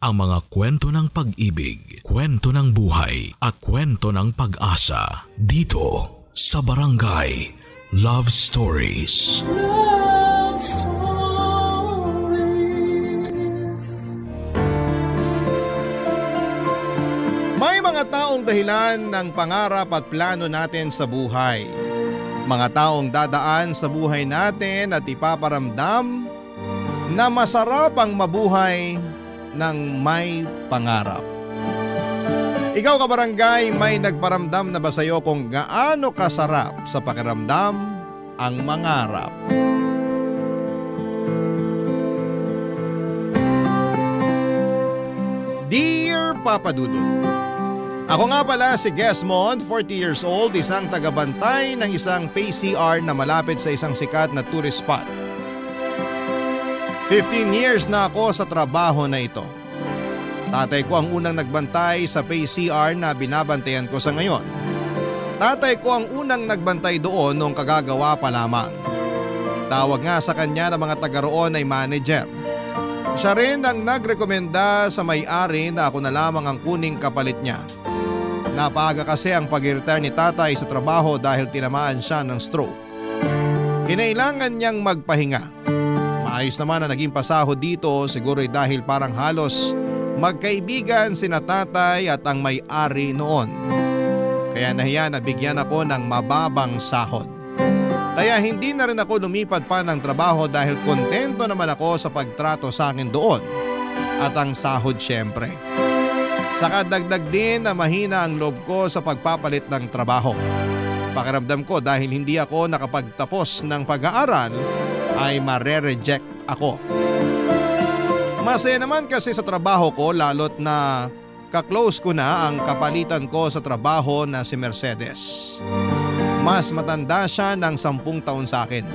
ang mga kwento ng pag-ibig, kwento ng buhay at kwento ng pag-asa dito sa Barangay Love Stories. Love Stories. May mga taong dahilan ng pangarap at plano natin sa buhay. Mga taong dadaan sa buhay natin at ipaparamdam na masarap ang mabuhay ng may pangarap. Ikaw kabarangay, may nagparamdam na ba sa'yo kung gaano kasarap sa pakiramdam ang mangarap? Dear Papa Dudut, ako nga pala si Gesmond, 40 years old, isang tagabantay ng isang PCR na malapit sa isang sikat na tourist spot. 15 years na ako sa trabaho na ito. Tatay ko ang unang nagbantay sa PCR na binabantayan ko sa ngayon. Tatay ko ang unang nagbantay doon noong kagagawa pa lamang. Tawag nga sa kanya ng mga taga roon ay manager. Siya rin ang nagrekomenda sa may-ari na ako na lamang ang kuning kapalit niya. Napaaga kasi ang pag-retire ni tatay sa trabaho dahil tinamaan siya ng stroke. Kinailangan niyang magpahinga. Maayos naman na naging pasahod dito, siguro dahil parang halos magkaibigan sina tatay at ang may-ari noon. Kaya nahiya na bigyan ako ng mababang sahod. Kaya hindi na rin ako lumipat pa ng trabaho dahil kontento naman ako sa pagtrato sa akin doon. At ang sahod syempre. Saka dagdag din na mahina ang loob ko sa pagpapalit ng trabaho. Pakiramdam ko dahil hindi ako nakapagtapos ng pag-aaral ay mare-reject ako. Masaya naman kasi sa trabaho ko lalo't na kaklose ko na ang kapalitan ko sa trabaho na si Mercedes. Mas matanda siya ng 10 taon sa akin.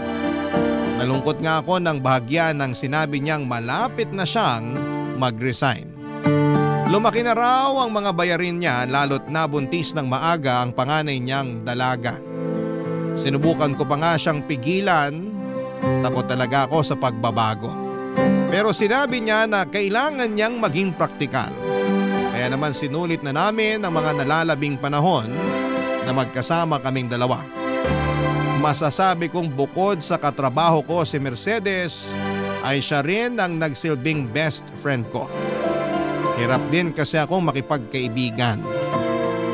Nalungkot nga ako ng bahagya nang sinabi niyang malapit na siyang mag-resign. Lumaki na raw ang mga bayarin niya lalo't nabuntis ng maaga ang panganay niyang dalaga. Sinubukan ko pa nga siyang pigilan. Takot talaga ako sa pagbabago. Pero sinabi niya na kailangan niyang maging praktikal. Kaya naman sinulit na namin ang mga nalalabing panahon na magkasama kaming dalawa. Masasabi kong bukod sa katrabaho ko si Mercedes ay siya rin ang nagsilbing best friend ko. Hirap din kasi akong makipagkaibigan.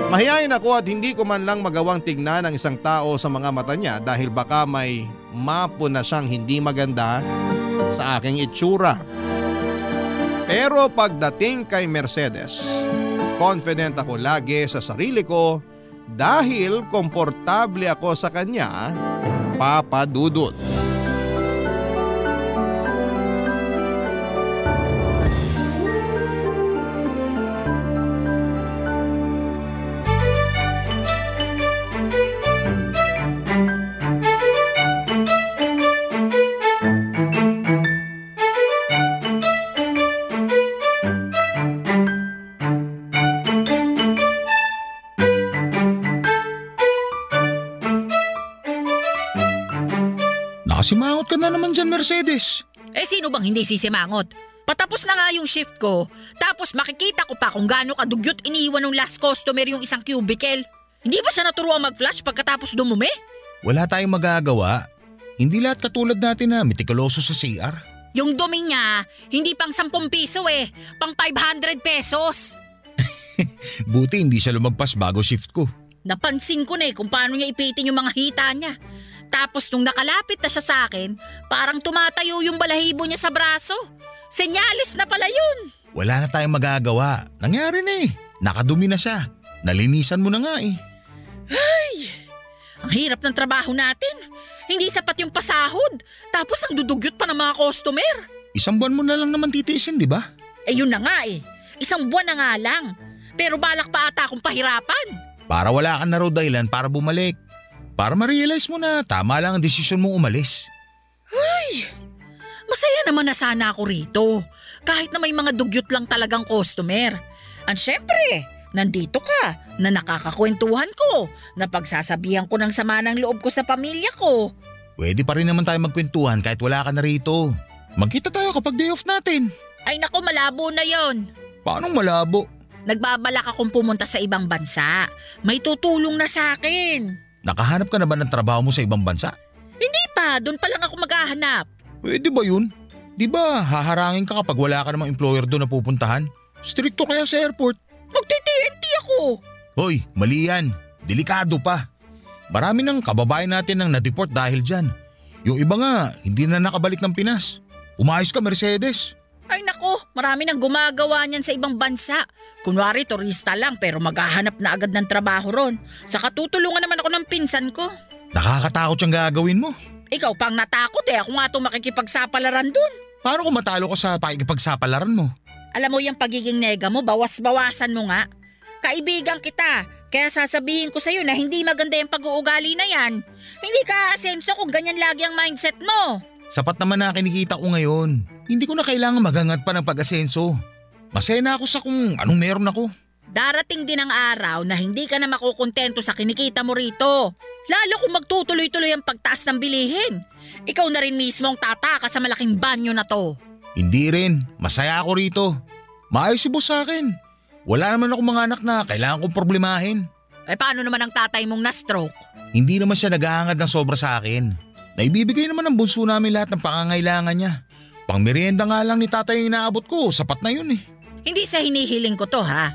Mahiyain ako at hindi ko man lang magawang tignan ang isang tao sa mga mata niya dahil baka may mapo na siyang hindi maganda sa aking itsura. Pero pagdating kay Mercedes, confident ako lagi sa sarili ko dahil komportable ako sa kanya, Papa Dudut. Nakasimangot ka na naman dyan, Mercedes. Sino bang hindi sisimangot? Patapos na nga yung shift ko, tapos makikita ko pa kung gaano kadugyot iniiwan ng last customer yung isang cubicle. Hindi ba siya naturuan mag-flush pagkatapos dumumi? Wala tayong magagawa. Hindi lahat katulad natin na mitikuloso sa CR. Yung dumi niya, hindi pang 10 piso pang 500 pesos. Buti hindi siya lumagpas bago shift ko. Napansin ko na kung paano niya ipitin yung mga hita niya. Tapos nung nakalapit na siya sa akin, parang tumatayo yung balahibo niya sa braso. Senyalis na pala yun. Wala na tayong magagawa. Nangyari na Nakadumi na siya. Nalinisan mo na nga Ay, ang hirap ng trabaho natin. Hindi sapat yung pasahod. Tapos ang dudugyot pa ng mga customer. Isang buwan mo na lang naman titiisin, di ba? Yun na nga Isang buwan na nga lang. Pero balak pa ata akong pahirapan. Para wala ka na raw dahilan para bumalik. Para ma-realize mo na tama lang ang desisyon mong umalis. Ay, masaya naman na sana ako rito. Kahit na may mga dugyot lang talagang customer. At syempre, nandito ka na nakakakwentuhan ko, na pagsasabihan ko ng sama ng loob ko sa pamilya ko. Pwede pa rin naman tayo magkwentuhan kahit wala ka na rito. Magkita tayo kapag day off natin. Ay nako, malabo na yon. Paanong malabo? Nagbabalak akong pumunta sa ibang bansa. May tutulong na sa akin. Nakahanap ka na ba ng trabaho mo sa ibang bansa? Hindi pa, doon pa lang ako maghahanap. Pwede ba yun? Di ba haharangin ka kapag wala ka namang employer doon na pupuntahan? Stricto kaya sa airport. Magti-TNT ako. Hoy, mali yan. Delikado pa. Marami ng kababayan natin ang na-deport dahil dyan. Yung iba nga, hindi na nakabalik ng Pinas. Umayos ka, Mercedes. Ay nako, marami nang gumagawa niyan sa ibang bansa. Kunwari turista lang pero maghahanap na agad ng trabaho ron. Saka tutulungan naman ako ng pinsan ko. Nakakatakot siyang gagawin mo. Ikaw pang natakot ako nga itong makikipagsapalaran dun. Paano kung matalo ka sa pakikipagsapalaran mo? Alam mo yung pagiging nega mo, bawas-bawasan mo nga. Kaibigan kita, kaya sasabihin ko sa'yo na hindi maganda yung pag-uugali na yan. Hindi ka aasenso kung ganyan lagi ang mindset mo. Sapat naman na kinikita ko ngayon. Hindi ko na kailangan maghangat pa ng pag-asenso. Masaya na ako sa kung anong meron ako. Darating din ang araw na hindi ka na makukontento sa kinikita mo rito. Lalo kung magtutuloy-tuloy ang pagtaas ng bilihin. Ikaw na rin mismo ang tataka sa malaking banyo na to. Hindi rin. Masaya ako rito. Maayos si boss sa akin. Wala naman ako mga anak na kailangan kong problemahin. Eh paano naman ang tatay mong na-stroke? Hindi naman siya naghahangad ng sobra sa akin. Naibibigay naman ng bunso namin lahat ng pangangailangan niya. Pang merienda nga lang ni tatay yung inaabot ko, sapat na yun eh. Hindi sa hinihiling ko to ha.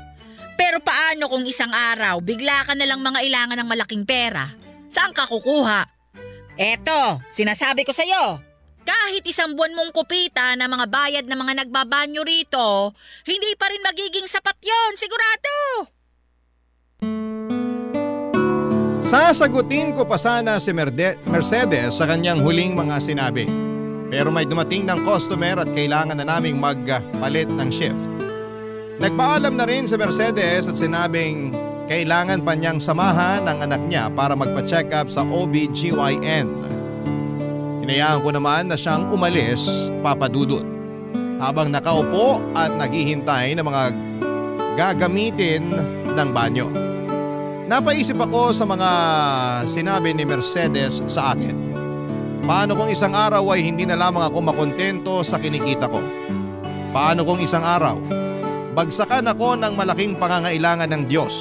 Pero paano kung isang araw bigla ka nalang mangailangan ng malaking pera? Saan ka kukuha? Eto, sinasabi ko sa'yo. Kahit isang buwan mong kupita na mga bayad na mga nagbabanyo rito, hindi pa rin magiging sapat yon, sigurado. Sasagutin ko pa sana si Mercedes sa kanyang huling mga sinabi. Pero may dumating ng customer at kailangan na naming magpalit ng shift. Nagpaalam na rin si Mercedes at sinabing kailangan pa niyang samahan ang anak niya para magpa-check up sa OBGYN. Hinayaan ko naman na siyang umalis, Papa Dudut, habang nakaupo at naghihintay ng mga gagamitin ng banyo. Napaisip ako sa mga sinabi ni Mercedes sa akin. Paano kung isang araw ay hindi na lamang ako makontento sa kinikita ko? Paano kung isang araw bagsakan ako ng malaking pangangailangan ng Diyos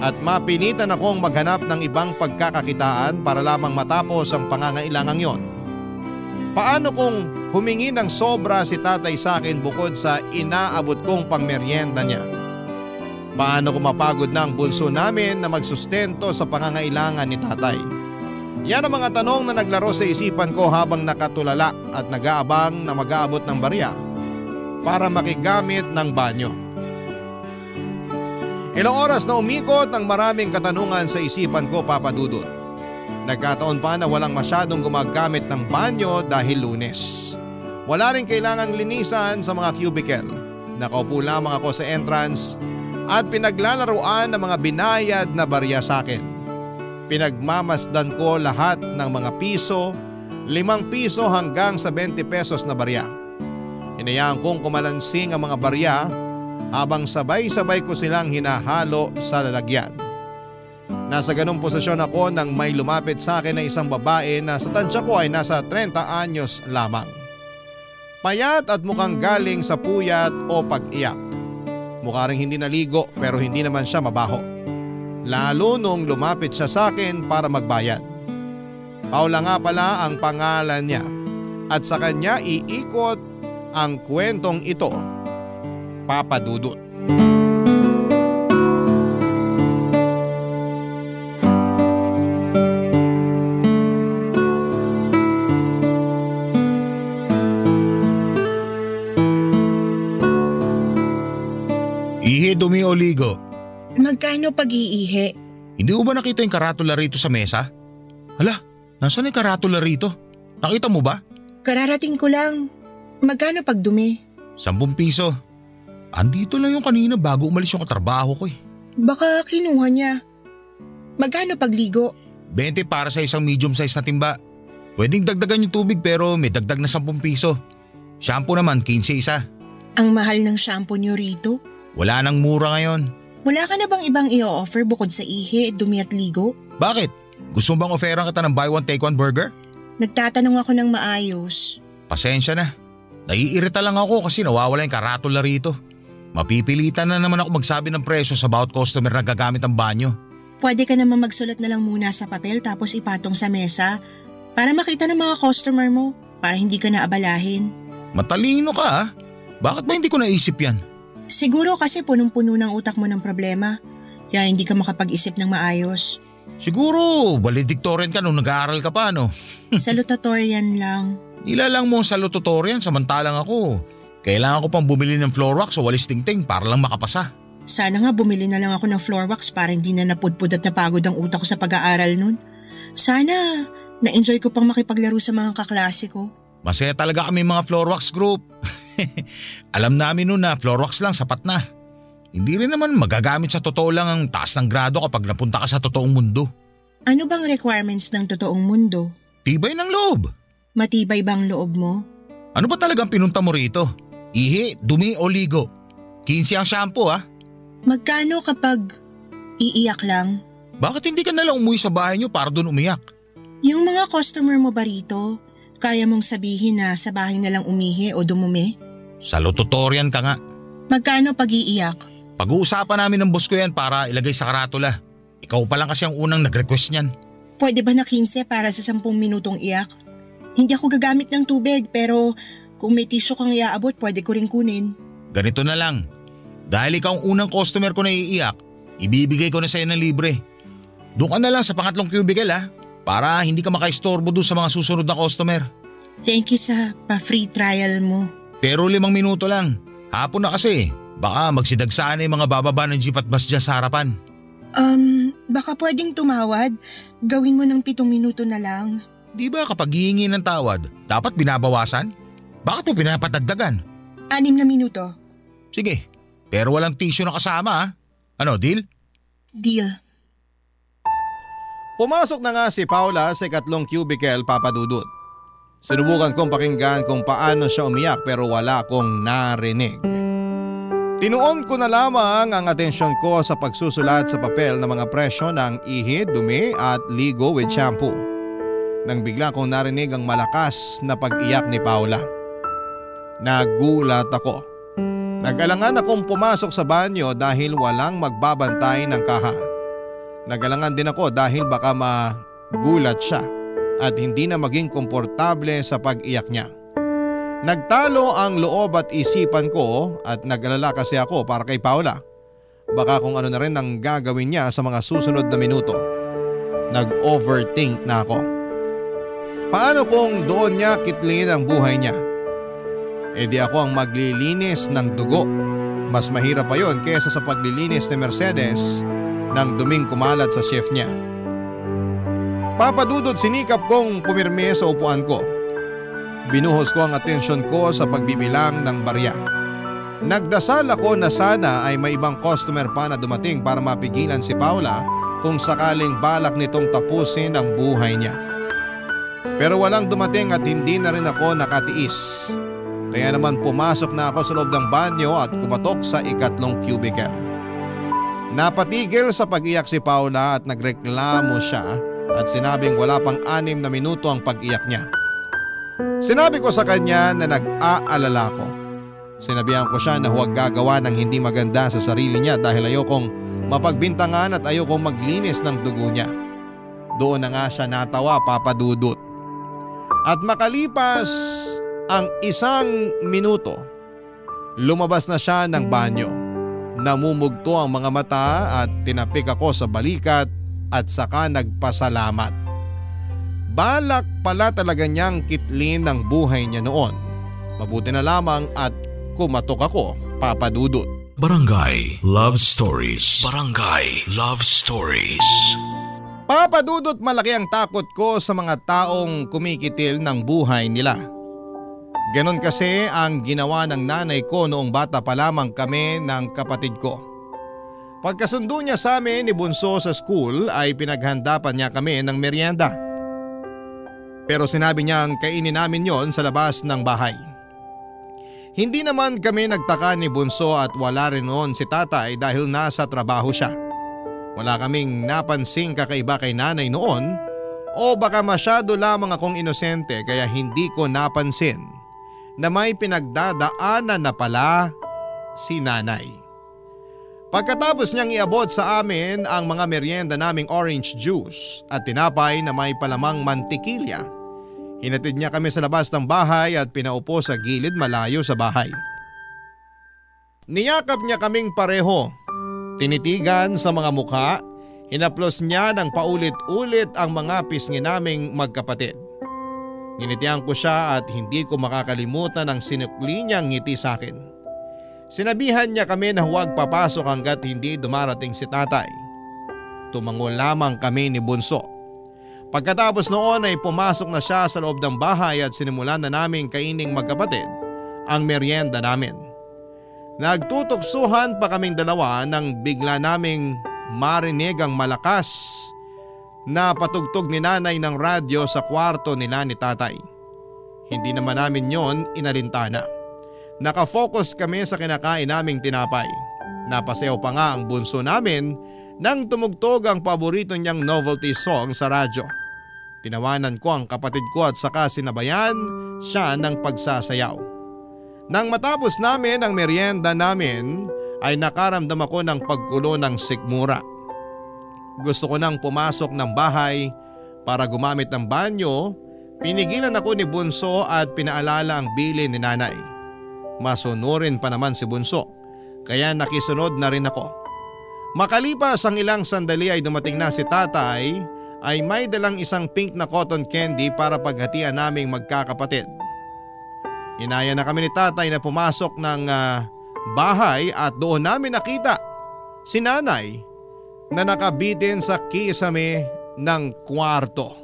at mapinitan akong maghanap ng ibang pagkakakitaan para lamang matapos ang pangangailangang yon? Paano kung humingi ng sobra si tatay sa akin bukod sa inaabot kong pangmeryenda niya? Paano kung mapagod na ang bunso namin na magsustento sa pangangailangan ni tatay? Yan ang mga tanong na naglaro sa isipan ko habang nakatulala at nag-aabang na mag-aabot ng barya para makigamit ng banyo. Ilang oras na umikot ang maraming katanungan sa isipan ko, Papa Dudut. Nagkataon pa na walang masyadong gumagamit ng banyo dahil Lunes. Wala rin kailangang linisan sa mga cubicle. Nakaupo lamang ako sa entrance at pinaglalaruan ng mga binayad na barya sa akin. Pinagmamasdan ko lahat ng mga piso, 5 piso hanggang sa 20 pesos na barya. Hinayaan kong kumalansing ang mga barya habang sabay-sabay ko silang hinahalo sa lalagyan. Nasa ganung posisyon ako nang may lumapit sa akin na isang babae na sa tansya ko ay nasa 30 anyos lamang. Payat at mukhang galing sa puyat o pag-iyak. Mukha ring hindi naligo pero hindi naman siya mabaho. Lalo nung lumapit siya sa akin para magbayad. Paula nga pala ang pangalan niya at sa kanya iikot ang kwentong ito, Papa Dudut. Ihi, dumi o ligo? Magkano pag-iihi? Hindi mo ba nakita yung karatula rito sa mesa? Hala, nasaan yung karatula rito? Nakita mo ba? Kararating ko lang. Magkano pag dumi? 10 piso. Andito lang yung kanina bago umalis yung katrabaho ko eh. Baka kinuha niya. Magkano pagligo? 20 para sa isang medium size na timba. Pwedeng dagdagan yung tubig pero may dagdag na 10 piso. Shampoo naman 15 isa. Ang mahal ng shampoo niyo rito? Wala nang mura ngayon. Wala ka na bang ibang i-offer bukod sa ihi, dumi at ligo? Bakit? Gusto mo bang offeran kita ng buy one take one burger? Nagtatanong ako ng maayos. Pasensya na. Naiirita lang ako kasi nawawala yung karatula rito. Mapipilitan na naman ako magsabi ng presyo sa bawat customer na gagamit ang banyo. Pwede ka naman magsulat na lang muna sa papel tapos ipatong sa mesa para makita ng mga customer mo para hindi ka naabalahin. Matalino ka ah. Bakit ba hindi ko naisip yan? Siguro kasi punong-puno ng utak mo ng problema kaya hindi ka makapag-isip ng maayos. Siguro valedictorian ka nung nag-aaral ka pa no? Salutatorian lang. Nilalang mo ang salutatorian samantalang ako. Kailangan ko pang bumili ng floor wax o walis tingting para lang makapasa. Sana nga bumili na lang ako ng floor wax para hindi na napudpud at napagod ang utak ko sa pag-aaral nun. Sana na-enjoy ko pang makipaglaro sa mga kaklase ko. Masaya talaga kami mga floor wax group. Alam namin nun na floor wax lang sapat na. Hindi rin naman magagamit sa totoo lang ang taas ng grado kapag napunta ka sa totoong mundo. Ano bang requirements ng totoong mundo? Tibay ng loob. Matibay bang loob mo? Ano ba talagang pinunta mo rito? Ihi, dumi o ligo? 15 ang shampoo ah. Magkano kapag iiyak lang? Bakit hindi ka nalang umuwi sa bahay niyo para doon umiyak? Yung mga customer mo ba rito, kaya mong sabihin na sa bahay na lang umihi o dumumi? Salutatorian ka nga. Magkano pag iiyak? Pag-uusapan namin ng boss ko yan para ilagay sa karatula. Ikaw pa lang kasi ang unang nag-request niyan. Pwede ba na 15 para sa 10 minutong iyak? Hindi ako gagamit ng tubig pero kung may tissue kang iaabot pwede ko rin kunin. Ganito na lang. Dahil ikaw ang unang customer ko na iiyak, ibibigay ko na sa'yo ng libre. Doon ka na lang sa pangatlong cubicle ha, para hindi ka makaistorbo doon sa mga susunod na customer. Thank you sa pa-free trial mo. Pero 5 minuto lang. Hapon na kasi. Baka magsidagsaan na yung mga bababa ng jeep at bus dyan sa harapan. Baka pwedeng tumawad. Gawin mo ng 7 minuto na lang. Di ba kapag hihingi ng tawad, dapat binabawasan? Bakit mo pinapatagdagan? 6 na minuto. Sige, pero walang tissue na kasama ha. Ano, deal? Deal. Pumasok na nga si Paula sa ikatlong cubicle, Papa Dudut. Sinubukan kong pakinggan kung paano siya umiyak pero wala akong narinig. Tinuon ko na lamang ang atensyon ko sa pagsusulat sa papel ng mga presyo ng ihi, dumi at ligo with shampoo. Nang bigla kong narinig ang malakas na pag-iyak ni Paula. Nagulat ako. Nag-alangan akong pumasok sa banyo dahil walang magbabantay ng kaha. Nag-alangan din ako dahil baka magulat siya at hindi na maging komportable sa pag-iyak niya. Nagtalo ang loob at isipan ko at nag-alala kasi ako para kay Paula. Baka kung ano na rin ang gagawin niya sa mga susunod na minuto. Nag-overthink na ako. Paano kung doon niya kitlin ang buhay niya? E di ako ang maglilinis ng dugo. Mas mahirap pa yon kesa sa paglilinis ni Mercedes ng duming kumalat sa shift niya. Papadudod sinikap kong pumirme sa upuan ko. Binuhos ko ang atensyon ko sa pagbibilang ng barya. Nagdasal ako na sana ay may ibang customer pa na dumating para mapigilan si Paula kung sakaling balak nitong tapusin ang buhay niya. Pero walang dumating at hindi na rin ako nakatiis. Kaya naman pumasok na ako sa loob ng banyo at kumatok sa ikatlong cubicle. Napatigil sa pag-iyak si Paula at nagreklamo siya at sinabing wala pang 6 na minuto ang pag-iyak niya. Sinabi ko sa kanya na nag-aalala ko. Sinabihan ko siya na huwag gagawa ng hindi maganda sa sarili niya dahil ayokong mapagbintangan at ayokong maglinis ng dugo niya. Doon na nga siya natawa, Papa Dudut. At makalipas ang 1 minuto, lumabas na siya ng banyo. Namumugto ang mga mata at tinapik ako sa balikat at saka nagpasalamat. Balak pala talaga niyang kitlin ang buhay niya noon. Mabuti na lamang at kumatok ako, Papa Dudut. Barangay Love Stories. Barangay Love Stories. Papa Dudut, malaki ang takot ko sa mga taong kumikitil ng buhay nila. Ganon kasi ang ginawa ng nanay ko noong bata pa lamang kami ng kapatid ko. Pagkasundo niya sa amin ni Bunso sa school ay pinaghanda pa niya kami ng merienda. Pero sinabi niyang kainin namin yon sa labas ng bahay. Hindi naman kami nagtaka ni Bunso at wala rin noon si tatay dahil nasa trabaho siya. Wala kaming napansing kakaiba kay nanay noon o baka masyado lamang akong inosente kaya hindi ko napansin na may pinagdadaanan na pala si nanay. Pagkatapos niyang iabot sa amin ang mga merienda naming orange juice at tinapay na may palamang mantikilya, hinatid niya kami sa labas ng bahay at pinaupo sa gilid malayo sa bahay. Niyakap niya kaming pareho, tinitigan sa mga mukha, hinaplos niya ng paulit-ulit ang mga pisngi naming magkapatid. Nginitian ko siya at hindi ko makakalimutan ang sinukli niyang ngiti sa akin. Sinabihan niya kami na huwag papasok hanggat hindi dumarating si tatay. Tumango lamang kami ni Bunso. Pagkatapos noon ay pumasok na siya sa loob ng bahay at sinimulan na naming kaining magkapatid ang merienda namin. Nagtutuksuhan pa kaming dalawa nang bigla naming marinig ang malakas na patugtog ni nanay ng radyo sa kwarto nila ni tatay. Hindi naman namin yon inalintana. Nakafocus kami sa kinakain naming tinapay. Napasayaw pa nga ang bunso namin nang tumugtog ang paborito niyang novelty song sa radyo. Tinawanan ko ang kapatid ko at saka sinabayan siya ng pagsasayaw. Nang matapos namin ang merienda namin ay nakaramdam ako ng pagkulo ng sikmura. Gusto ko nang pumasok ng bahay para gumamit ng banyo. Pinigilan ako ni Bunso at pinaalala ang bilin ni nanay. Masunurin pa naman si Bunso kaya nakisunod na rin ako. Makalipas ang ilang sandali ay dumating na si tatay ay may dalang isang pink na cotton candy para paghatian naming magkakapatid. Inaya na kami ni tatay na pumasok ng bahay at doon namin nakita si nanay na nakabitin sa kisame ng kwarto.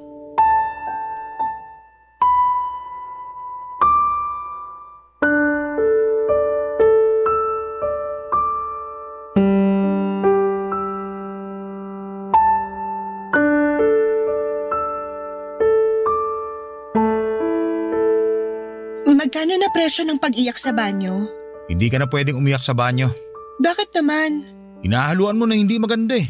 Magkano na presyo ng pag-iyak sa banyo? Hindi ka na pwedeng umiyak sa banyo. Bakit naman? Hinahaluan mo na hindi maganda eh.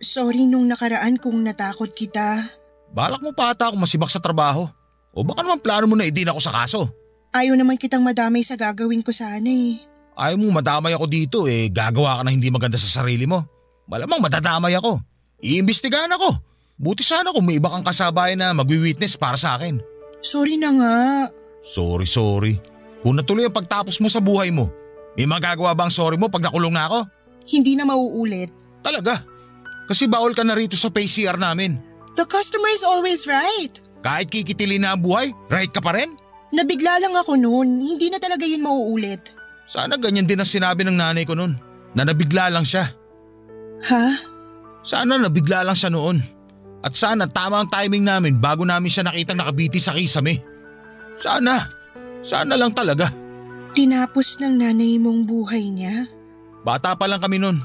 Sorry nung nakaraan kung natakot kita. Balak mo pa ata akong masibak sa trabaho. O baka naman plano mo na idin ako sa kaso. Ayaw naman kitang madamay sa gagawin ko sana eh. Ayaw mo madamay ako dito eh, gagawa ka na hindi maganda sa sarili mo. Malamang madadamay ako. Iimbestigahan ako. Buti sana kung may iba kang kasabayan na magwi-witness para sa akin. Sorry na nga. Sorry. Kung natuloy ang pagtapos mo sa buhay mo, may magagawa bang sorry mo pag nakulong na ako? Hindi na mauulit. Talaga? Kasi bawal ka na rito sa PCR namin. The customer is always right. Kahit kikitilin na ang buhay, right ka pa rin? Nabigla lang ako noon. Hindi na talaga yun mauulit. Sana ganyan din ang sinabi ng nanay ko noon, na nabigla lang siya. Ha? Sana nabigla lang siya noon. At sana tama ang timing namin bago namin siya nakitang nakabiti sa kisame. Sana lang talaga. Tinapos ng nanay mong buhay niya? Bata pa lang kami noon.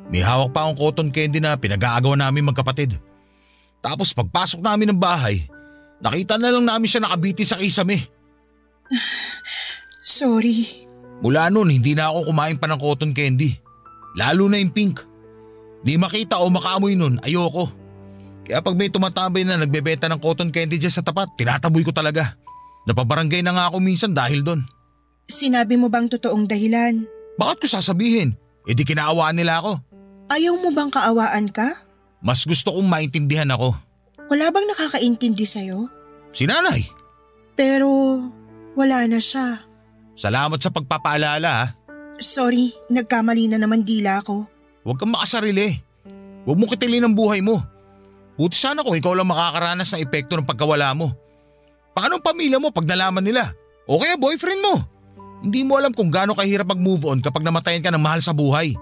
May hawak pa akong cotton candy na pinag-aagawan namin magkapatid. Tapos pagpasok namin ng bahay, nakita na lang namin siya nakabiti sa kisame. Sorry. Mula noon hindi na ako kumain pa ng cotton candy. Lalo na yung pink. Di makita o makaamoy noon, ayoko. Kaya pag may tumatambay na nagbebenta ng cotton candy dyan sa tapat, tinataboy ko talaga. Napabarangay na nga ako minsan dahil doon. Sinabi mo bang totoong dahilan? Bakit ko sasabihin? E di kinaawaan nila ako. Ayaw mo bang kaawaan ka? Mas gusto kong maintindihan ako. Wala bang nakakaintindi sa'yo? Si nanay. Pero wala na siya. Salamat sa pagpapaalala ha. Sorry, nagkamali na naman dila ko. Huwag kang makasarili. Huwag mo kitilin ang buhay mo. Buti sana kung ikaw lang makakaranas ng epekto ng pagkawala mo. Paano ang pamilya mo pag nalaman nila? O kaya boyfriend mo? Hindi mo alam kung gaano kahirap mag-move on kapag namatayan ka ng mahal sa buhay.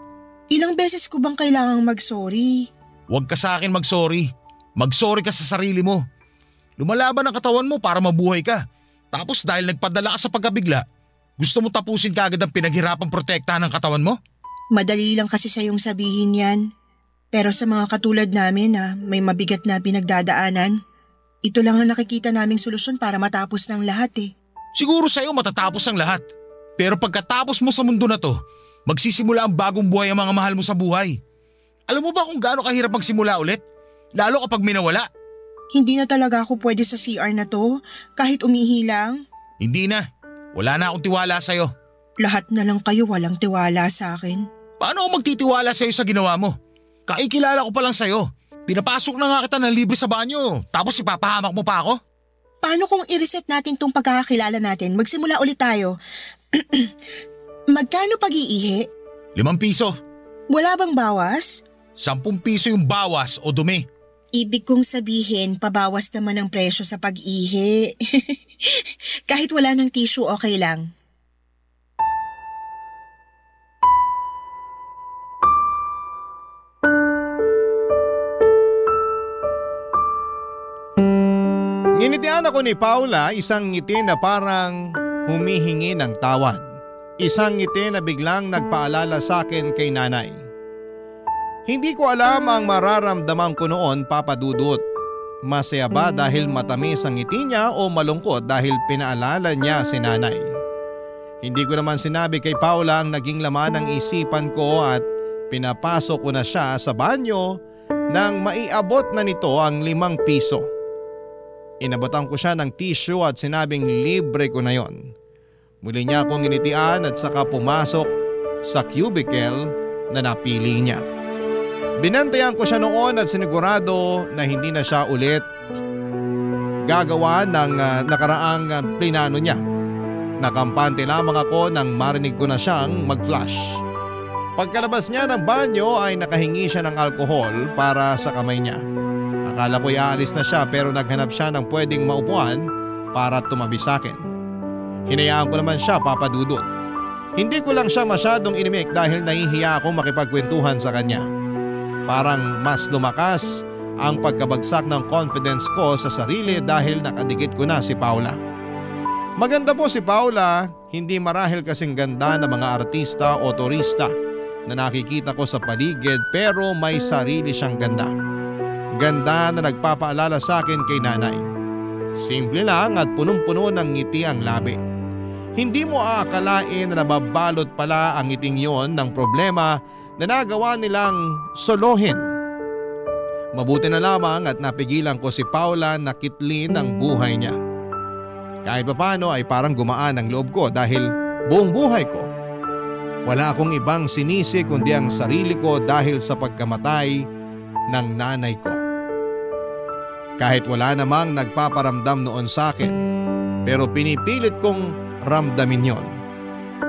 Ilang beses ko bang kailangang mag-sorry? Huwag ka sa akin mag-sorry. Mag-sorry ka sa sarili mo. Lumalaban ang katawan mo para mabuhay ka. Tapos dahil nagpadala ka sa pagkabigla, gusto mo tapusin kaagad ang pinaghirapang protektahan ng katawan mo? Madali lang kasi sa'yong sabihin yan. Pero sa mga katulad namin na may mabigat na pinagdadaanan, ito lang ang nakikita naming solusyon para matapos ng lahat eh. Siguro sa'yo matatapos ang lahat. Pero pagkatapos mo sa mundo na to, magsisimula ang bagong buhay ang mga mahal mo sa buhay. Alam mo ba kung gaano kahirap magsimula ulit? Lalo kapag minawala. Hindi na talaga ako pwede sa CR na to kahit umihi lang. Hindi na. Wala na akong tiwala sa'yo. Lahat na lang kayo walang tiwala sa akin. Paano ako magtitiwala sa'yo sa ginawa mo? Kaikilala ko pa lang sa'yo. Pinapasok na nga kita ng libre sa banyo, tapos ipapahamak mo pa ako? Paano kung i-reset natin tong pagkakakilala natin? Magsimula ulit tayo. Magkano pag-iihi? 5 piso. Wala bang bawas? 10 piso yung bawas o dumi. Ibig kong sabihin, pabawas naman ang presyo sa pag-ihi. Kahit wala ng tissue, okay lang. Nginitian ako ni Paula, isang ngiti na parang humihingi ng tawad. Isang ngiti na biglang nagpaalala sa akin kay nanay. Hindi ko alam ang mararamdaman ko noon, Papa Dudut. Masaya ba dahil matamis ang ngiti niya o malungkot dahil pinaalala niya si nanay? Hindi ko naman sinabi kay Paula ang naging laman ng isipan ko at pinapasok ko na siya sa banyo nang maiabot na nito ang 5 piso. Inabotan ko siya ng tissue at sinabing libre ko na yon. Muli niya akong initian at saka pumasok sa cubicle na napili niya. Binantayan ko siya noon at sinigurado na hindi na siya ulit gagawa ng nakaraang plinano niya. Nakampante lamang ako nang marinig ko na siyang mag-flush. Pagkalabas niya ng banyo ay nakahingi siya ng alkohol para sa kamay niya. Akala ko'y aalis na siya pero naghanap siya ng pwedeng maupuan para tumabi sa akin. Hinayaan ko naman siya, Papa Dudut. Hindi ko lang siya masyadong inimik dahil nahihiya akong makipagkwentuhan sa kanya. Parang mas lumakas ang pagkabagsak ng confidence ko sa sarili dahil nakadikit ko na si Paula. Maganda po si Paula, hindi marahil kasing ganda ng mga artista o turista na nakikita ko sa paligid pero may sarili siyang ganda. Ganda na nagpapaalala sa akin kay nanay. Simple lang at punong-puno ng ngiti ang labi. Hindi mo aakalain na nababalot pala ang ngiting yon ng problema na nagawa nilang solohin. Mabuti na lamang at napigilan ko si Paula na kitlin ang buhay niya. Kahit papano ay parang gumaan ang loob ko dahil buong buhay ko wala akong ibang sinisi kundi ang sarili ko dahil sa pagkamatay ng nanay ko. Kahit wala namang nagpaparamdam noon sa akin, pero pinipilit kong ramdamin yon.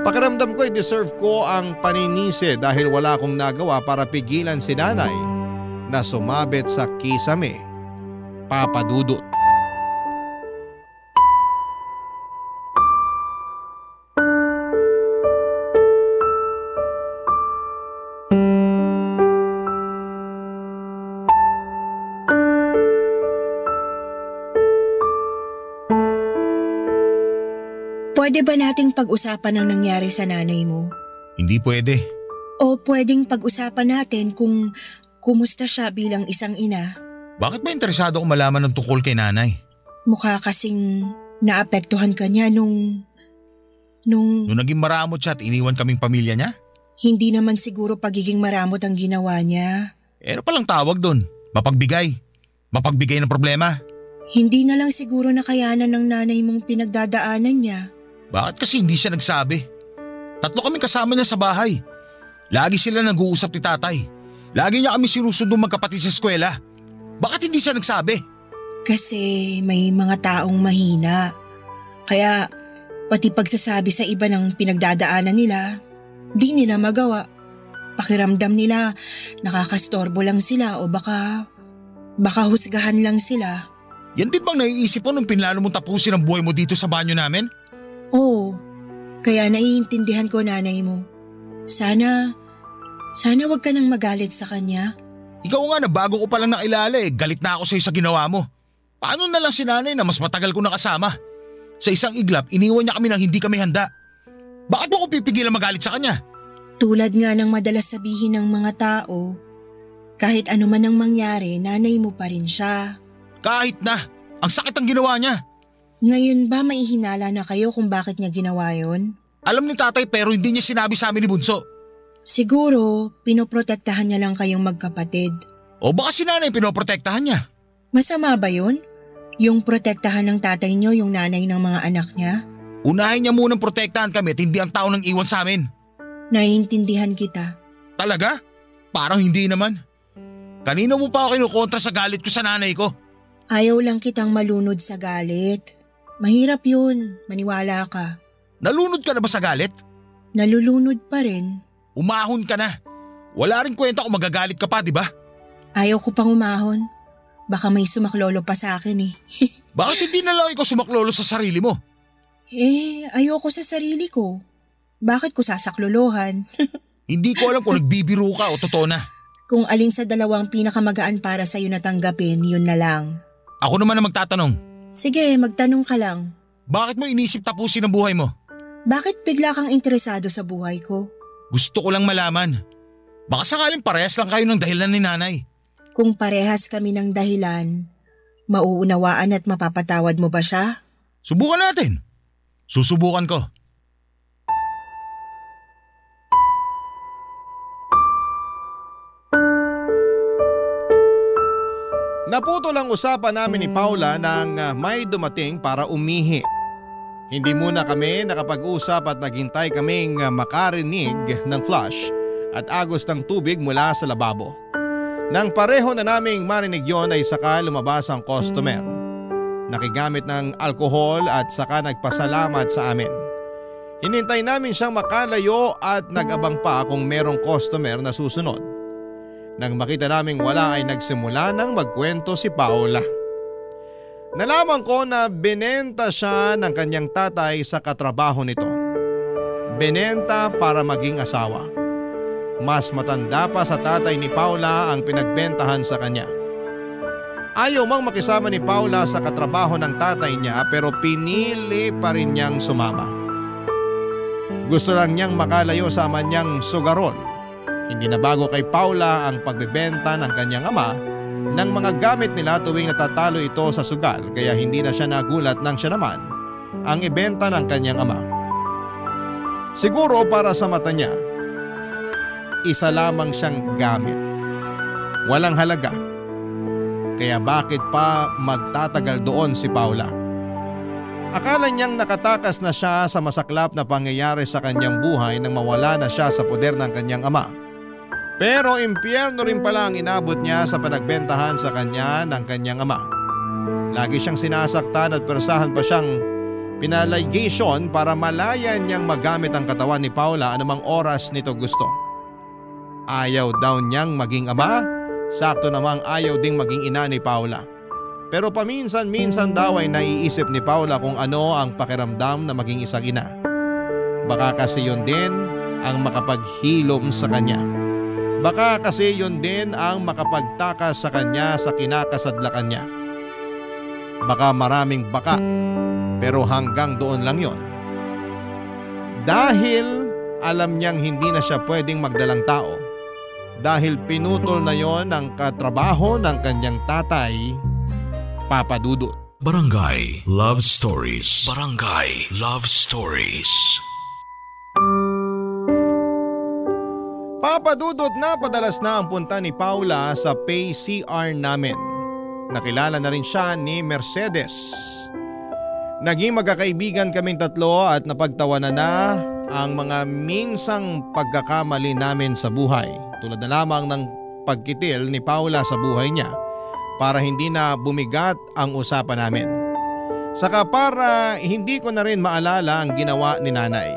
Pakiramdam ko ay deserve ko ang paninisi dahil wala akong nagawa para pigilan si nanay na sumabit sa kisame, Papa Dudut. Pwede ba nating pag-usapan ang nangyari sa nanay mo? Hindi pwede. O pwedeng pag-usapan natin kung kumusta siya bilang isang ina? Bakit ba interesado akong malaman ng tungkol kay nanay? Mukha kasing naapektuhan ka niya nung naging maramot siya at iniwan kaming pamilya niya? Hindi naman siguro pagiging maramot ang ginawa niya. Ano palang tawag doon? Mapagbigay. Mapagbigay ng problema. Hindi na lang siguro nakayanan ng nanay mong pinagdadaanan niya. Bakit kasi hindi siya nagsabi? 3 kaming kasama niya sa bahay. Lagi sila nag-uusap ni tatay. Lagi niya kami sinusundong magkapatid sa eskwela. Bakit hindi siya nagsabi? Kasi may mga taong mahina. Kaya pati pagsasabi sa iba ng pinagdadaanan nila, di nila magawa. Pakiramdam nila nakakastorbo lang sila o baka husgahan lang sila. Yan din bang naiisip mo nung pinlano mong tapusin ang buhay mo dito sa banyo namin? Oo, kaya naiintindihan ko nanay mo. Sana wag ka nang magalit sa kanya. Ikaw nga na bago ko palang nakilala galit na ako sa'yo sa ginawa mo. Paano na lang si nanay na mas matagal ko nakasama? Sa isang iglap, iniwan niya kami nang hindi kami handa. Bakit mo ko pipigilan magalit sa kanya? Tulad nga ng madalas sabihin ng mga tao, kahit ano man ang mangyari, nanay mo pa rin siya. Kahit na, ang sakit ang ginawa niya. Ngayon ba may hinala na kayo kung bakit niya ginawa yon? Alam ni tatay pero hindi niya sinabi sa amin ni Bunso. Siguro, pinoprotektahan niya lang kayong magkapatid. O baka si nanay pinoprotektahan niya. Masama ba yun? Yung protektahan ng tatay niyo yung nanay ng mga anak niya? Unahin niya munang protektahan kami at hindi ang tao nang iwan sa amin. Naiintindihan kita. Talaga? Parang hindi naman. Kanina mo pa ako kinukontra sa galit ko sa nanay ko. Ayaw lang kitang malunod sa galit. Mahirap yun, maniwala ka. Nalunod ka na ba sa galit? Nalulunod pa rin. Umahon ka na. Wala rin kwenta kung magagalit ka pa, di ba? Ayaw ko pang umahon. Baka may sumaklolo pa sa akin eh. Bakit hindi na lang ikaw sumaklolo sa sarili mo? Ayoko sa sarili ko. Bakit ko sasaklolohan? Hindi ko alam kung nagbibiro ka o totoo na. Kung alin sa dalawang pinakamagaan para sa'yo na tanggapin, yun na lang. Ako naman ang magtatanong. Sige, magtanong ka lang. Bakit mo inisip tapusin ang buhay mo? Bakit bigla kang interesado sa buhay ko? Gusto ko lang malaman. Baka sakaling parehas lang kayo ng dahilan ni nanay. Kung parehas kami ng dahilan, mauunawaan at mapapatawad mo ba siya? Subukan natin. Susubukan ko. Naputol ang usapan namin ni Paula nang may dumating para umihi. Hindi muna kami nakapag-usap at naghintay kaming makarinig ng flush at agos ng tubig mula sa lababo. Nang pareho na naming marinig yon ay saka lumabas ang customer. Nakigamit ng alkohol at saka nagpasalamat sa amin. Hinintay namin siyang makalayo at nag-abang pa kung merong customer na susunod. Nang makita naming wala ay nagsimula nang magkwento si Paula. Nalaman ko na binenta siya ng kanyang tatay sa katrabaho nito. Binenta para maging asawa. Mas matanda pa sa tatay ni Paula ang pinagbentahan sa kanya. Ayaw mang makisama ni Paula sa katrabaho ng tatay niya pero pinili pa rin niyang sumama. Gusto lang niyang makalayo sa ama niyang sugarol. Hindi na bago kay Paula ang pagbebenta ng kanyang ama ng mga gamit nila tuwing natatalo ito sa sugal kaya hindi na siya nagulat nang siya naman ang ibenta ng kanyang ama. Siguro para sa mata niya, isa lamang siyang gamit. Walang halaga. Kaya bakit pa magtatagal doon si Paula? Akala niyang nakatakas na siya sa masaklap na pangyayari sa kanyang buhay nang mawala na siya sa poder ng kanyang ama. Pero impyerno rin pala ang inabot niya sa panagbentahan sa kanya ng kanyang ama. Lagi siyang sinasaktan at persahan pa siyang pinaligation para malaya niyang magamit ang katawan ni Paula anumang oras nito gusto. Ayaw daw niyang maging ama, sakto namang ayaw ding maging ina ni Paula. Pero paminsan-minsan daw ay naiisip ni Paula kung ano ang pakiramdam na maging isang ina. Baka kasi yun din ang makapaghilom sa kanya. Baka kasi yun din ang makapagtakas sa kanya sa kinakasadlakan niya. Baka maraming baka, pero hanggang doon lang yon. Dahil alam niyang hindi na siya pwedeng magdalang tao. Dahil pinutol na yon ang katrabaho ng kanyang tatay, Papa Dudut. Barangay Love Stories. Barangay Love Stories. Papa Dudut, napadalas na ang punta ni Paula sa pay-CR namin. Nakilala na rin siya ni Mercedes. Naging magkakaibigan kaming tatlo at napagtawanan na ang mga minsang pagkakamali namin sa buhay. Tulad na lamang ng pagkitil ni Paula sa buhay niya para hindi na bumigat ang usapan namin. Saka para hindi ko na rin maalala ang ginawa ni nanay.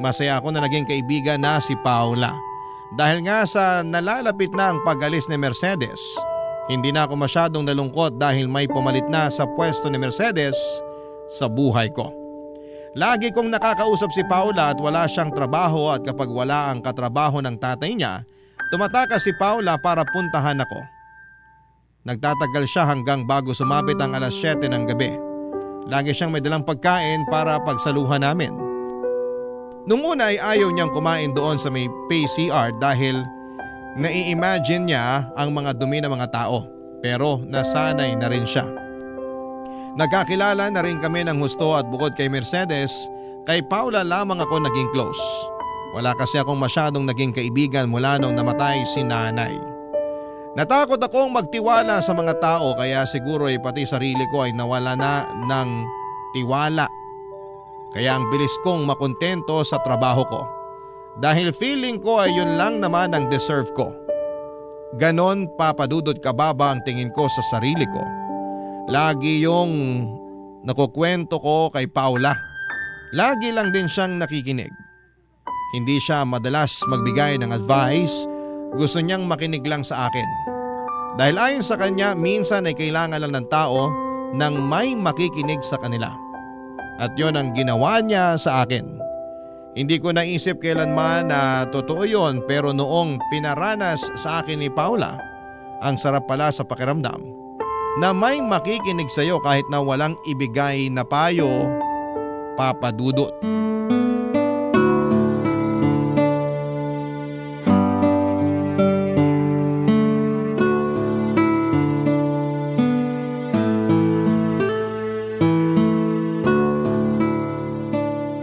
Masaya ako na naging kaibigan na si Paula. Dahil nga sa nalalapit na ang pag-alis ni Mercedes, hindi na ako masyadong nalungkot dahil may pumalit na sa pwesto ni Mercedes sa buhay ko. Lagi kong nakakausap si Paula at wala siyang trabaho at kapag wala ang katrabaho ng tatay niya, tumatakas si Paula para puntahan ako. Nagtatagal siya hanggang bago sumapit ang alas 7 ng gabi. Lagi siyang may dalang pagkain para pagsaluhan namin. Nung una ay ayaw niyang kumain doon sa may pay-CR dahil nai-imagine niya ang mga dumi ng mga tao. Pero nasanay na rin siya. Nagkakilala na rin kami ng husto at bukod kay Mercedes, kay Paula lamang ako naging close. Wala kasi akong masyadong naging kaibigan mula nung namatay si nanay. Natakot akong magtiwala sa mga tao kaya siguro ay pati sarili ko ay nawala na ng tiwala Kaya ang bilis kong makontento sa trabaho ko. Dahil feeling ko ay yun lang naman ang deserve ko. Ganon Papa Dudut kababa ang tingin ko sa sarili ko. Lagi yung nakukwento ko kay Paula. Lagi lang din siyang nakikinig. Hindi siya madalas magbigay ng advice, gusto niyang makinig lang sa akin. Dahil ayon sa kanya, minsan ay kailangan lang ng tao nang may makikinig sa kanila. At yon ang ginawa niya sa akin. Hindi ko naisip kailanman na totoo yon, pero noong pinaranas sa akin ni Paula, ang sarap pala sa pakiramdam na may makikinig sa iyo kahit na walang ibigay na payo, Papa Dudut.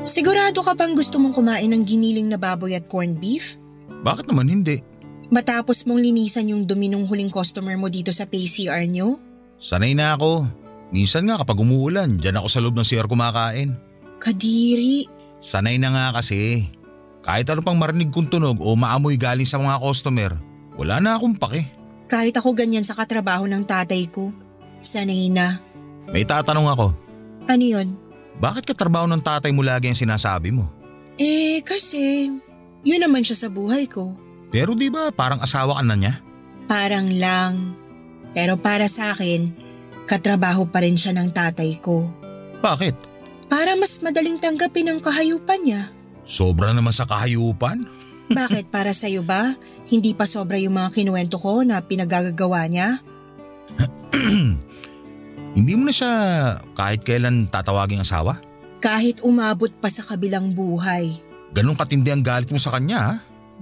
Sigurado ka bang gusto mong kumain ng giniling na baboy at corned beef? Bakit naman hindi? Matapos mong linisan yung dumi ng huling customer mo dito sa PCR nyo? Sanay na ako. Minsan nga kapag umuulan, dyan ako sa loob ng CR kumakain. Kadiri. Sanay na nga kasi. Kahit ano pang marinig kong tunog o maamoy galing sa mga customer, wala na akong pake. Kahit ako ganyan sa katrabaho ng tatay ko. Sanay na. May tatanong ako. Ano yun? Bakit katrabaho ng tatay mo lagi ang sinasabi mo? Kasi yun naman siya sa buhay ko. Pero di ba parang asawa ka na niya? Parang lang. Pero para sa akin, katrabaho pa rin siya ng tatay ko. Bakit? Para mas madaling tanggapin ang kahayupan niya. Sobra naman sa kahayupan? Bakit para sa'yo ba? Hindi pa sobra yung mga kinuwento ko na pinagagagawa niya? Hindi mo na siya kahit kailan tatawaging asawa? Kahit umabot pa sa kabilang buhay. Ganun katindi ang galit mo sa kanya ha?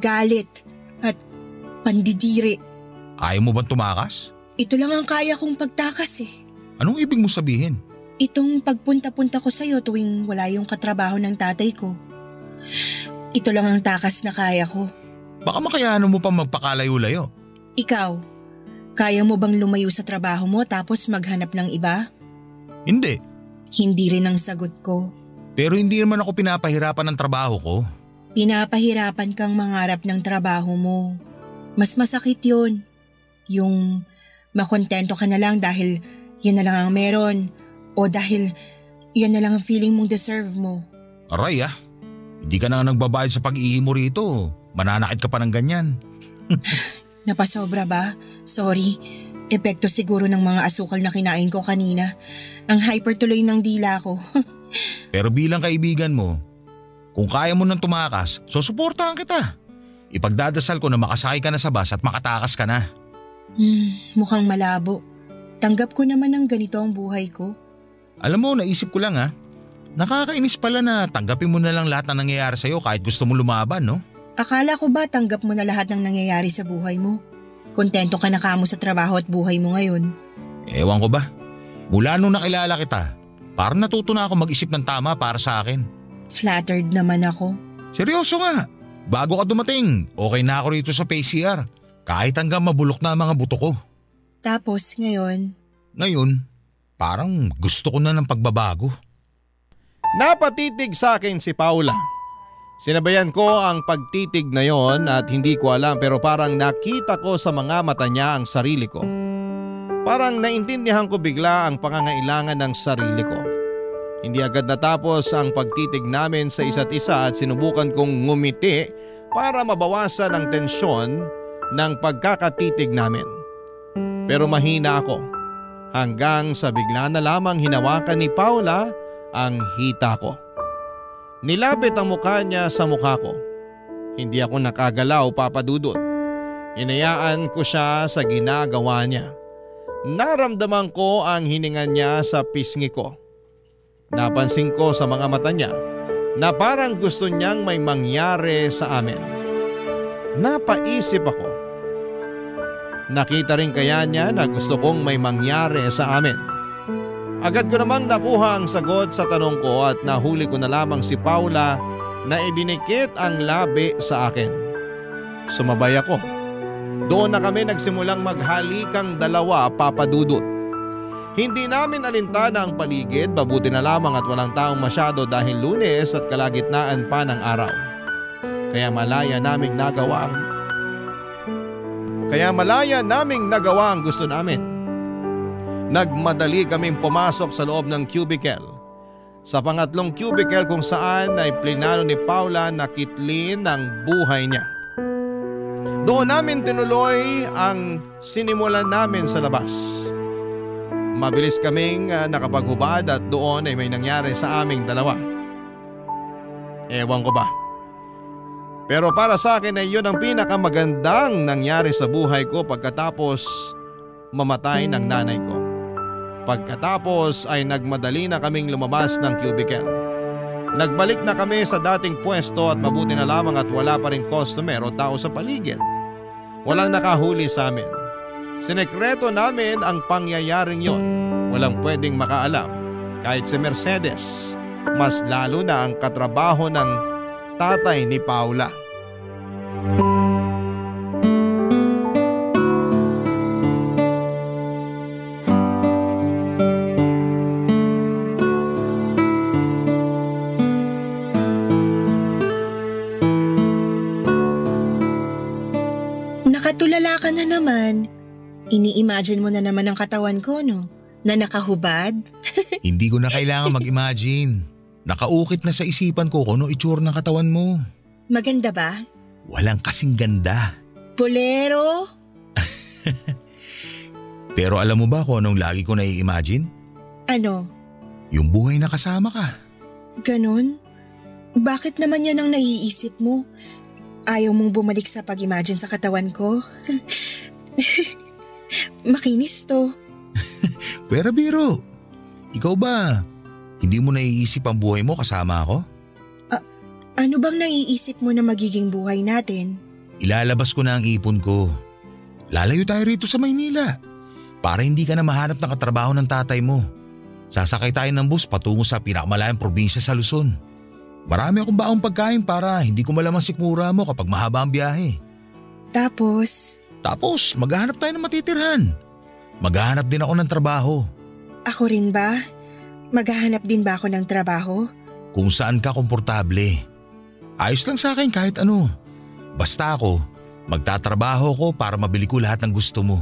Galit at pandidiri. Ayaw mo bang tumakas? Ito lang ang kaya kong pagtakas eh. Anong ibig mo sabihin? Itong pagpunta-punta ko sa'yo tuwing wala yung katrabaho ng tatay ko. Ito lang ang takas na kaya ko. Baka makayanan mo pa magpakalayo-layo. Ikaw, kaya mo bang lumayo sa trabaho mo tapos maghanap ng iba? Hindi. Hindi rin ang sagot ko. Pero hindi naman ako pinapahirapan ng trabaho ko. Pinapahirapan kang mangarap ng trabaho mo. Mas masakit yun. Yung makontento ka na lang dahil yan na lang ang meron o dahil yan na lang ang feeling mong deserve mo. Aray hindi ka na nagbabayad sa pag-ihi mo rito. Mananakit ka pa ng ganyan. Napasobra ba? Sorry. Epekto siguro ng mga asukal na kinain ko kanina. Ang hyper tuloy ng dila ko. Pero bilang kaibigan mo, kung kaya mo nang tumakas, susuportahan kita. Ipagdadasal ko na makasakay ka na sa bus at makatakas ka na. Mukhang malabo. Tanggap ko naman ang ganito ang buhay ko. Alam mo, naisip ko lang nakakainis pala na tanggapin mo na lang lahat ng nangyayari sa'yo kahit gusto mo lumaban, no? Akala ko ba tanggap mo na lahat ng nangyayari sa buhay mo? Kontento ka na kamo sa trabaho at buhay mo ngayon? Ewan ko ba? Mula nung nakilala kita, parang natuto na ako mag-isip ng tama para sa akin. Flattered naman ako. Seryoso nga. Bago ka dumating, okay na ako rito sa PCR. Kahit hanggang mabulok na ang mga buto ko. Tapos ngayon? Ngayon, parang gusto ko na ng pagbabago. Napatitig sa akin si Paula. Sinabayan ko ang pagtitig na yon at hindi ko alam pero parang nakita ko sa mga mata niya ang sarili ko. Parang naintindihan ko bigla ang pangangailangan ng sarili ko. Hindi agad natapos ang pagtitig namin sa isa't isa at sinubukan kong ngumiti para mabawasan ang tensyon ng pagkakatitig namin. Pero mahina ako hanggang sa bigla na lamang hinawakan ni Paula ang hita ko. Nilapit ang mukha niya sa mukha ko. Hindi ako nakagalaw, Papa Dudut. Hinayaan ko siya sa ginagawa niya. Naramdaman ko ang hininga niya sa pisngi ko. Napansin ko sa mga mata niya na parang gusto niyang may mangyari sa amin. Napaisip ako. Nakita rin kaya niya na gusto kong may mangyari sa amin? Agad ko namang nakuha ang sagot sa tanong ko at nahuli ko na lamang si Paula na idinikit ang labi sa akin. Sumabay ako. Doon na kami nagsimulang maghalikang dalawa, Papa Dudut. Hindi namin alintana ang paligid, mabuti na lamang at walang taong masyado dahil Lunes at kalagitnaan pa ng araw. Kaya malaya naming nagawa ang gusto namin. Nagmadali kaming pumasok sa loob ng cubicle. Sa pangatlong cubicle kung saan ay plinano ni Paula na kitlin ang buhay niya. Doon namin tinuloy ang sinimulan namin sa labas. Mabilis kaming nakapaghubad at doon ay may nangyari sa aming dalawa. Ewan ko ba. Pero para sa akin ay yun ang pinakamagandang nangyari sa buhay ko pagkatapos mamatay ng nanay ko. Pagkatapos ay nagmadali na kaming lumabas ng cubicle. Nagbalik na kami sa dating pwesto at mabuti na lamang at wala pa rin customer o tao sa paligid. Walang nakahuli sa amin. Sinekreto namin ang pangyayaring yon. Walang pwedeng makaalam. Kahit si Mercedes, mas lalo na ang katrabaho ng tatay ni Paula. Nakatulala ka na naman. Ini-imagine mo na naman ang katawan ko, no? Na nakahubad? Hindi ko na kailangan mag-imagine. Nakaukit na sa isipan ko kung ano itsura ng katawan mo. Maganda ba? Walang kasing ganda. Bolero? Pero alam mo ba kung anong lagi ko nai-imagine? Ano? Yung buhay na kasama ka. Ganon? Bakit naman yan ang naiisip mo? Ayaw mong bumalik sa pag-imagine sa katawan ko? Makinis to. Pero biro, ikaw ba, hindi mo naiisip ang buhay mo kasama ako? Ano bang naiisip mo na magiging buhay natin? Ilalabas ko na ang ipon ko. Lalayo tayo rito sa Maynila para hindi ka na mahanap ng katrabaho ng tatay mo. Sasakay tayo ng bus patungo sa pinakamalayang probinsya sa Luzon. Marami akong baong pagkain para hindi ko malamang sikmura mo kapag mahaba ang biyahe. Tapos, maghahanap tayo ng matitirhan. Maghahanap din ako ng trabaho. ako rin ba? Maghahanap din ba ako ng trabaho? Kung saan ka komportable. Ayos lang sa akin kahit ano. Basta ako, magtatrabaho ko para mabili ko lahat ng gusto mo.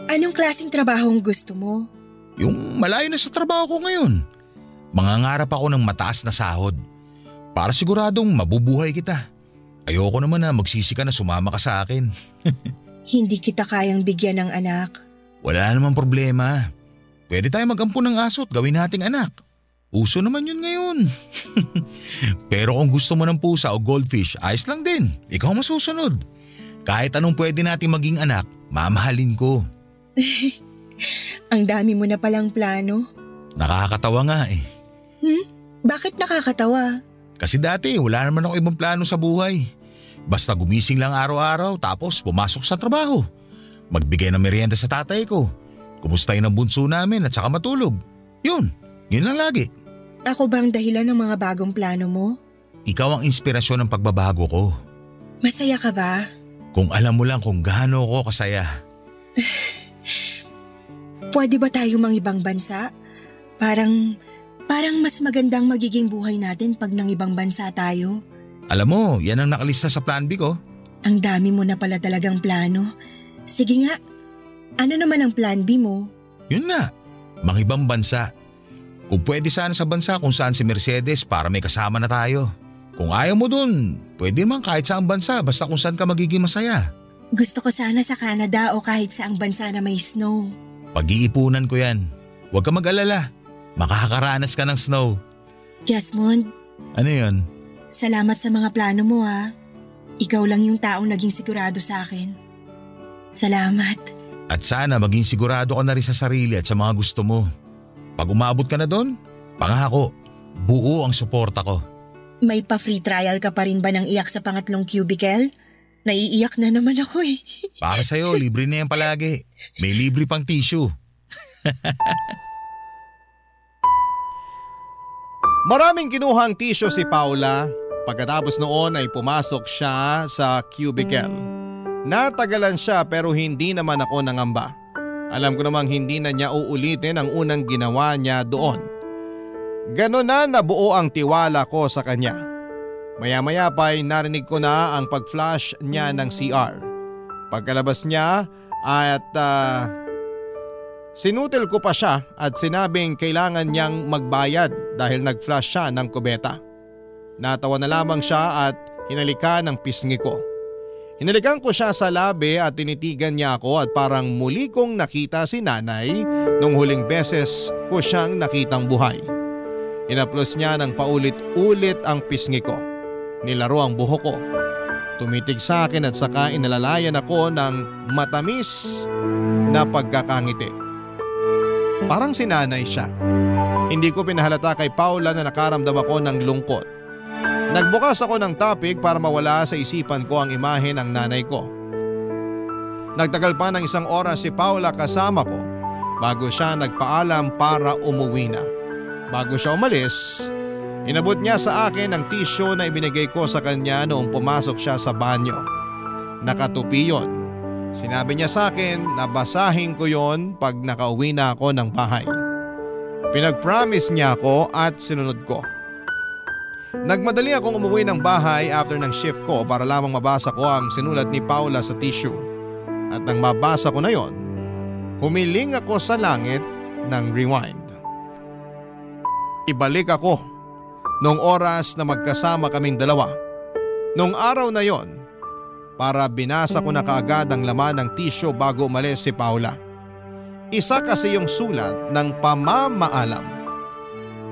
Anong klaseng trabaho ang gusto mo? Yung malayo na sa trabaho ko ngayon. Mangangarap ako ng mataas na sahod. Para siguradong mabubuhay kita. Ayoko naman na magsisi ka na sumama ka sa akin. Hindi kita kayang bigyan ng anak. Wala namang problema. Pwede tayo mag-ampun ng aso at gawin nating anak. Uso naman yun ngayon. Pero kung gusto mo ng pusa o goldfish, ayos lang din. Ikaw masusunod. Kahit anong pwede nating maging anak, mamahalin ko. Ang dami mo na palang plano. Nakakatawa nga eh. Bakit nakakatawa? Kasi dati wala naman ako ibang plano sa buhay. Basta gumising lang araw-araw tapos pumasok sa trabaho. Magbigay ng merienda sa tatay ko. Kumustahin ang bunso namin at saka matulog. Yun lang lagi. Ako bang dahilan ng mga bagong plano mo? Ikaw ang inspirasyon ng pagbabago ko. Masaya ka ba? Kung alam mo lang kung gaano ako kasaya. Pwede ba tayo mang ibang bansa? Parang mas magandang magiging buhay natin pag nang ibang bansa tayo. Alam mo, yan ang nakalista sa plan B ko. Ang dami mo na pala talagang plano. Sige nga, ano naman ang plan B mo? Yun nga, mangibang bansa. Kung pwede sana sa bansa kung saan si Mercedes para may kasama na tayo. Kung ayaw mo dun, pwede naman kahit saang bansa basta kung saan ka magiging masaya. Gusto ko sana sa Canada o kahit saang bansa na may snow. Pag-iipunan ko yan. Huwag ka mag-alala. Makakaranas ka ng snow. Jasmond, Ano yun? salamat sa mga plano mo ha. Ikaw lang yung taong naging sigurado sa akin. Salamat. At sana maging sigurado ka na rin sa sarili at sa mga gusto mo. Pag umabot ka na doon, pangako, buo ang suporta ko. May pa-free trial ka pa rin ba ng iyak sa pangatlong cubicle? Naiiyak na naman ako eh. Para sa'yo, libre na yan palagi. May libre pang tissue. Maraming kinuhang tissue si Paula. Pagkatapos noon ay pumasok siya sa cubicle. Natagalan siya pero hindi naman ako nangamba. Alam ko namang hindi na niya uulitin ang unang ginawa niya doon. Ganon na nabuo ang tiwala ko sa kanya. Maya-maya pa'y narinig ko na ang pag-flash niya ng CR. Pagkalabas niya at sinutil ko pa siya at sinabing kailangan niyang magbayad dahil nag-flash siya ng kubeta. Natawa na lamang siya at hinalikan ang pisngi ko. Hinalikan ko siya sa labi at tinitigan niya ako at parang muli kong nakita si nanay nung huling beses ko siyang nakitang buhay. Inaplos niya ng paulit-ulit ang pisngi ko. Nilaro ang buhok ko. Tumitig sa akin at saka inalalayan ako ng matamis na pagkakangiti. Parang si nanay siya. Hindi ko pinahalata kay Paula na nakaramdam ako ng lungkot. Nagbukas ako ng topic para mawala sa isipan ko ang imahe ng nanay ko. Nagtagal pa ng 1 oras si Paula kasama ko bago siya nagpaalam para umuwi na. Bago siya umalis, inabot niya sa akin ang tissue na ibinigay ko sa kanya noong pumasok siya sa banyo. Nakatupi yon. Sinabi niya sa akin na basahin ko yon pag nakauwi na ako ng bahay. Pinag-promise niya ako at sinunod ko. Nagmadali akong umuwi ng bahay after ng shift ko para lamang mabasa ko ang sinulat ni Paula sa tissue. At nang mabasa ko na yon, humiling ako sa langit ng rewind. Ibalik ako noong oras na magkasama kaming dalawa. Noong araw na yon, para binasa ko na kaagad ang laman ng tissue bago umalis si Paula. Isa kasi yung sulat ng pamamaalam.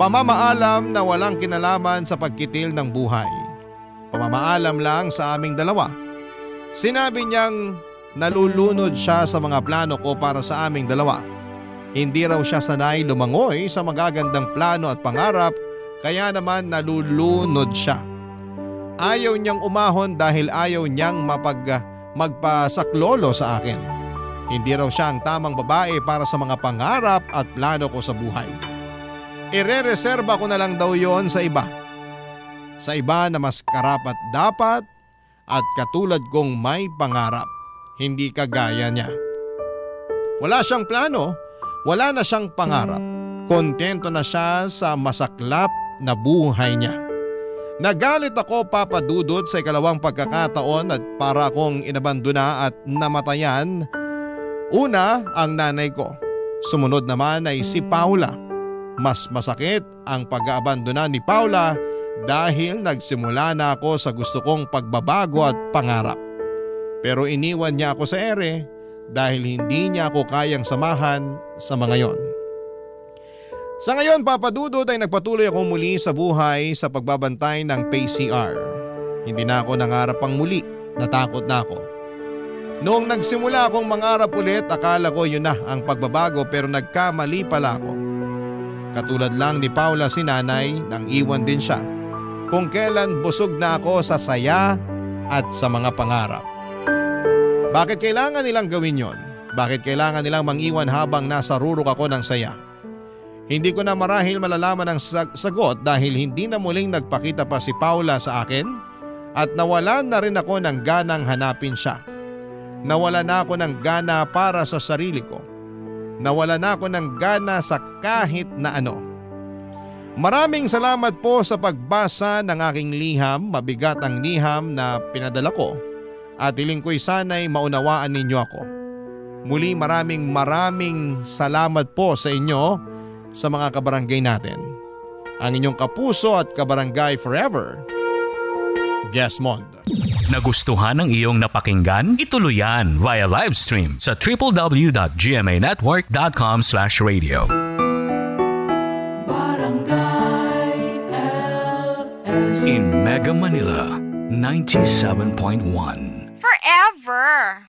Pamamaalam na walang kinalaman sa pagkitil ng buhay. Pamamaalam lang sa aming dalawa. Sinabi niyang nalulunod siya sa mga plano ko para sa aming dalawa. Hindi raw siya sanay lumangoy sa magagandang plano at pangarap kaya naman nalulunod siya. Ayaw niyang umahon dahil ayaw niyang magpasaklolo sa akin. Hindi raw siya ang tamang babae para sa mga pangarap at plano ko sa buhay. Ire-reserba ko na lang daw yon sa iba. Sa iba na mas karapat dapat at katulad kong may pangarap. Hindi kagaya niya. Wala siyang plano. Wala na siyang pangarap. Kontento na siya sa masaklap na buhay niya. Nagalit ako, Papa Dudut, sa ikalawang pagkakataon at para akong inabandona at namatayan. Una, ang nanay ko. Sumunod naman ay si Paula. Mas masakit ang pag-aabandona ni Paula dahil nagsimula na ako sa gusto kong pagbabago at pangarap. Pero iniwan niya ako sa ere dahil hindi niya ako kayang samahan sa mga yon. Sa ngayon, Papa Dudut, ay nagpatuloy ako muli sa buhay sa pagbabantay ng PCR. Hindi na ako nangarap pang muli, natakot na ako. Noong nagsimula akong mangarap ulit, akala ko yun na ang pagbabago pero nagkamali pala ako. Katulad lang ni Paula si nanay, nang iwan din siya. Kung kailan busog na ako sa saya at sa mga pangarap. Bakit kailangan nilang gawin yon? Bakit kailangan nilang mangiwan habang nasa rurok ako ng saya? Hindi ko na marahil malalaman ang sagot dahil hindi na muling nagpakita pa si Paula sa akin at nawalan na rin ako ng ganang hanapin siya. Nawala na ako ng gana para sa sarili ko. Nawala na ako ng gana sa kahit na ano. Maraming salamat po sa pagbasa ng aking liham. Mabigat ang liham na pinadala ko at hiling ko'y sana'y maunawaan ninyo ako. Muli maraming salamat po sa inyo sa mga kabarangay natin. Ang inyong kapuso at kabarangay forever, Desmond. Nagustuhan ng iyong napakinggan? Ituloy yan via live stream sa www.gmanetwork.com/radio. Barangay LS In Mega Manila, 97.1. Forever.